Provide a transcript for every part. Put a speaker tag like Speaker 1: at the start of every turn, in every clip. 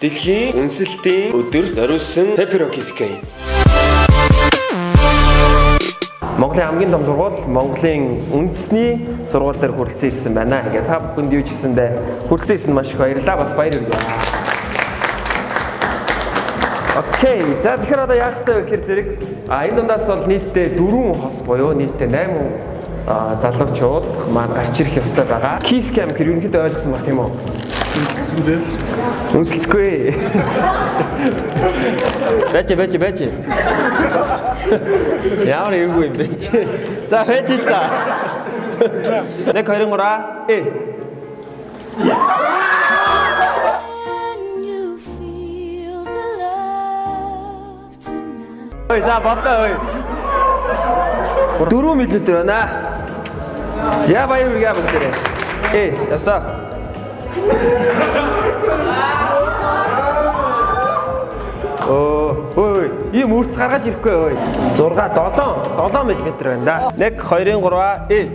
Speaker 1: Дэлхийн үндэслэлтийн өдөрт зориулсан Пепперокискай. Монголын хамгийн том сургууль, Монголын үндэсний сургууль дээр хүрэлцэн ирсэн байна. Ингээд та бүхэнд юу ч гэсэндээ хүрэлцэн ирсэн маш их баярлалаа. Бас баяр хүргэе. Окей. За тэгэхээр одоо яах ёстой вэ гэхээр зэрэг энэ дундаас бол нийтдээ 4 хос буюу нийтдээ 8 залуучууд маань гарч ирэх ёстой байгаа. Кискам гэр ерөнхийдөө ойлгосон баг тийм үү? Үнсэлцгүй. Бэж. Ямар эвгүй юм бэ? За байж л та. 1 2 3 Ой, за бата ой. 4 мм байна. За баяр хүргэе бүгдээрээ. Ясаа. Ой, ийм үрц гаргаж ирэхгүй ой. 6 7 мм байна да. 1 2 3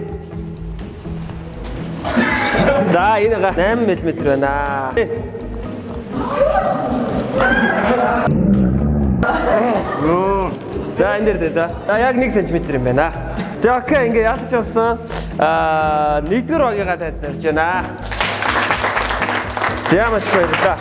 Speaker 1: За энэ 8 мм байна. За энэ дээр дээ. Яг 1 см юм байна. За окей, ингээ яалтч болсон. 1-р багийнхаа тайлж тавьж байна. За маш баярлалаа.